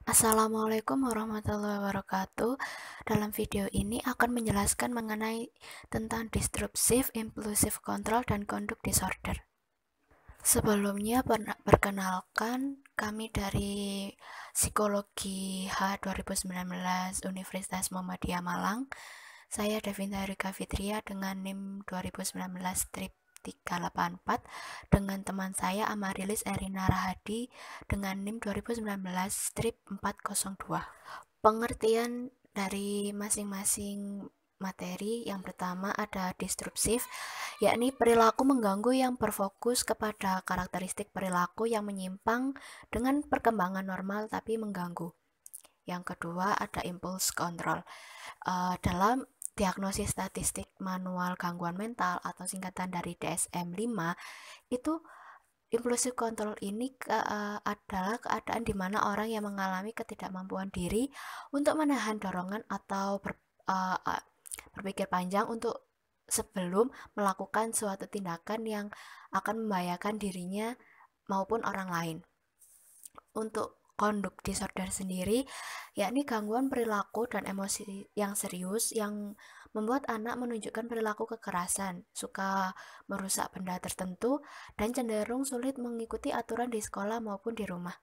Assalamualaikum warahmatullahi wabarakatuh. Dalam video ini akan menjelaskan mengenai tentang disruptive impulsive control dan conduct disorder. Sebelumnya perkenalkan, kami dari Psikologi H 2019 Universitas Muhammadiyah Malang. Saya Devinda Erika Fitria dengan NIM 2019-384 dengan teman saya Amarilis Erina Rahadi dengan NIM 2019-402. Pengertian dari masing-masing materi yang pertama ada disruptif, yakni perilaku mengganggu yang berfokus kepada karakteristik perilaku yang menyimpang dengan perkembangan normal tapi mengganggu. Yang kedua ada impulse control. Dalam diagnosis statistik manual gangguan mental atau singkatan dari DSM-5 itu impulsive control ini adalah keadaan di mana orang yang mengalami ketidakmampuan diri untuk menahan dorongan atau berpikir panjang untuk sebelum melakukan suatu tindakan yang akan membahayakan dirinya maupun orang lain. Untuk conduct disorder sendiri, yakni gangguan perilaku dan emosi yang serius yang membuat anak menunjukkan perilaku kekerasan, suka merusak benda tertentu, dan cenderung sulit mengikuti aturan di sekolah maupun di rumah.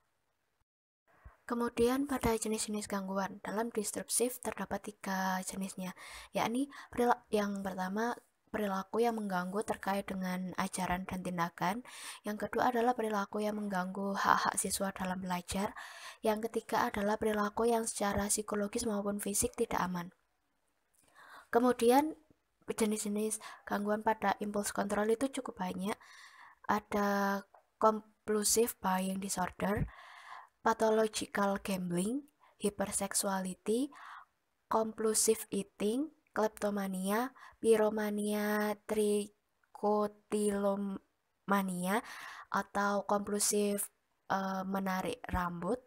Kemudian pada jenis-jenis gangguan, dalam disruptif terdapat 3 jenisnya, yakni yang pertama perilaku yang mengganggu terkait dengan ajaran dan tindakan. Yang kedua adalah perilaku yang mengganggu hak-hak siswa dalam belajar. Yang ketiga adalah perilaku yang secara psikologis maupun fisik tidak aman. Kemudian jenis-jenis gangguan pada impulse control itu cukup banyak. Ada compulsive buying disorder, pathological gambling, hypersexuality, compulsive eating, kleptomania, pyromania, trichotillomania, atau kompulsif menarik rambut.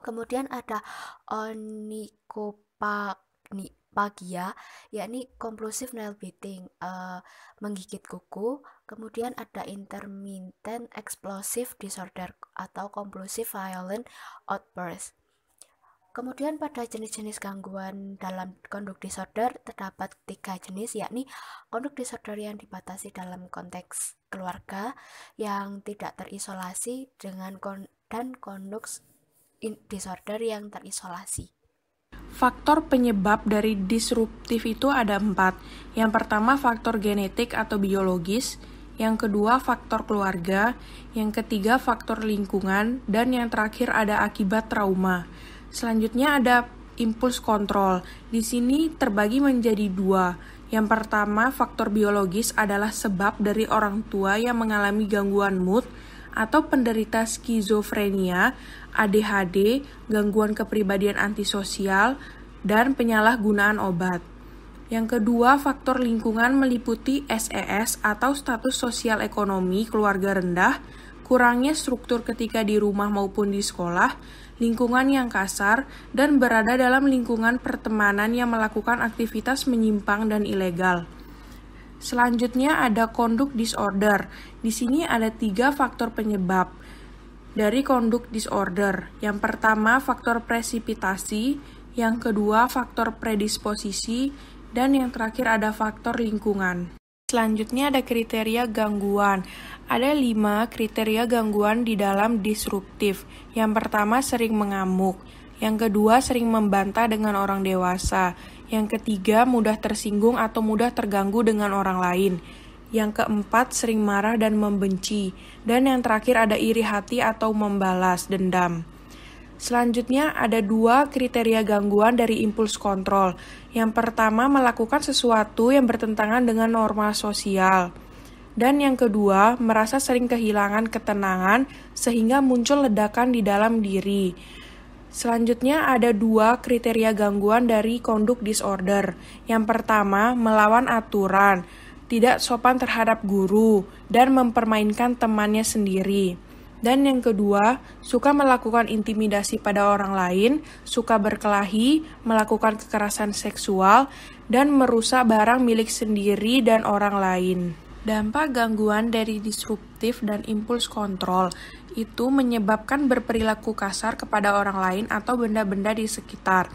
Kemudian ada onychopagia, yakni compulsive nail biting, menggigit kuku. Kemudian ada intermittent explosive disorder atau compulsive violent outburst. Kemudian pada jenis-jenis gangguan dalam conduct disorder terdapat 3 jenis, yakni conduct disorder yang dibatasi dalam konteks keluarga yang tidak terisolasi dan conduct disorder yang terisolasi. Faktor penyebab dari disruptif itu ada 4. Yang pertama faktor genetik atau biologis, yang kedua faktor keluarga, yang ketiga faktor lingkungan, dan yang terakhir ada akibat trauma. Selanjutnya ada impulse control. Di sini terbagi menjadi 2. Yang pertama, faktor biologis adalah sebab dari orang tua yang mengalami gangguan mood atau penderita skizofrenia, ADHD, gangguan kepribadian antisosial, dan penyalahgunaan obat. Yang kedua, faktor lingkungan meliputi SES atau status sosial ekonomi keluarga rendah, kurangnya struktur ketika di rumah maupun di sekolah, lingkungan yang kasar, dan berada dalam lingkungan pertemanan yang melakukan aktivitas menyimpang dan ilegal. Selanjutnya ada conduct disorder. Di sini ada 3 faktor penyebab dari conduct disorder. Yang pertama faktor presipitasi, yang kedua faktor predisposisi, dan yang terakhir ada faktor lingkungan. Selanjutnya ada kriteria gangguan. Ada 5 kriteria gangguan di dalam disruptif. Yang pertama sering mengamuk. Yang kedua sering membantah dengan orang dewasa. Yang ketiga mudah tersinggung atau mudah terganggu dengan orang lain. Yang keempat sering marah dan membenci. Dan yang terakhir ada iri hati atau membalas dendam. Selanjutnya ada 2 kriteria gangguan dari impulse control. Yang pertama melakukan sesuatu yang bertentangan dengan norma sosial. Dan yang kedua merasa sering kehilangan ketenangan sehingga muncul ledakan di dalam diri. Selanjutnya ada 2 kriteria gangguan dari conduct disorder. Yang pertama melawan aturan, tidak sopan terhadap guru, dan mempermainkan temannya sendiri. Dan yang kedua, suka melakukan intimidasi pada orang lain, suka berkelahi, melakukan kekerasan seksual, dan merusak barang milik sendiri dan orang lain. Dampak gangguan dari disruptif dan impuls kontrol itu menyebabkan berperilaku kasar kepada orang lain atau benda-benda di sekitar.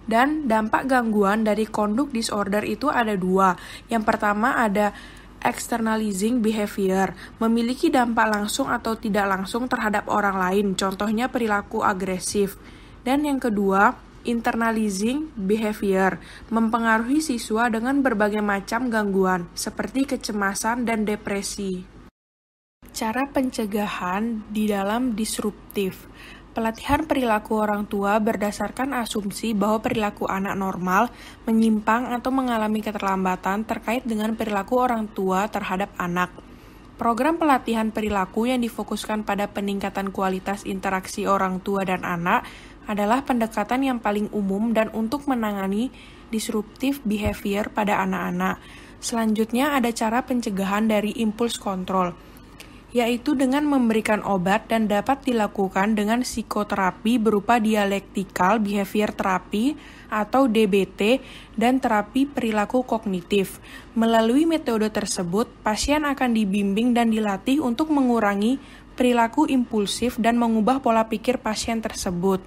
Dan dampak gangguan dari conduct disorder itu ada dua. Yang pertama ada externalizing behavior, memiliki dampak langsung atau tidak langsung terhadap orang lain, contohnya perilaku agresif. Dan yang kedua, internalizing behavior, mempengaruhi siswa dengan berbagai macam gangguan, seperti kecemasan dan depresi. Cara pencegahan di dalam disruptif. Pelatihan perilaku orang tua berdasarkan asumsi bahwa perilaku anak normal, menyimpang atau mengalami keterlambatan terkait dengan perilaku orang tua terhadap anak. Program pelatihan perilaku yang difokuskan pada peningkatan kualitas interaksi orang tua dan anak adalah pendekatan yang paling umum dan untuk menangani disruptive behavior pada anak-anak. Selanjutnya ada cara pencegahan dari impuls kontrol, yaitu dengan memberikan obat dan dapat dilakukan dengan psikoterapi berupa dialectical behavior therapy atau DBT dan terapi perilaku kognitif. Melalui metode tersebut, pasien akan dibimbing dan dilatih untuk mengurangi perilaku impulsif dan mengubah pola pikir pasien tersebut.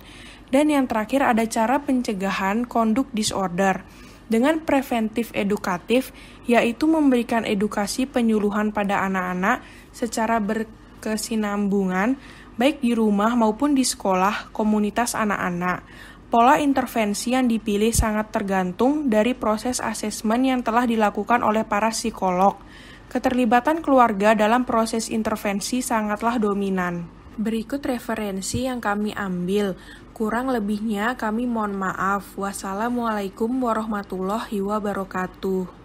Dan yang terakhir ada cara pencegahan conduct disorder dengan preventif edukatif, yaitu memberikan edukasi penyuluhan pada anak-anak secara berkesinambungan, baik di rumah maupun di sekolah komunitas anak-anak. Pola intervensi yang dipilih sangat tergantung dari proses asesmen yang telah dilakukan oleh para psikolog. Keterlibatan keluarga dalam proses intervensi sangatlah dominan. Berikut referensi yang kami ambil. Kurang lebihnya kami mohon maaf. Wassalamualaikum warahmatullahi wabarakatuh.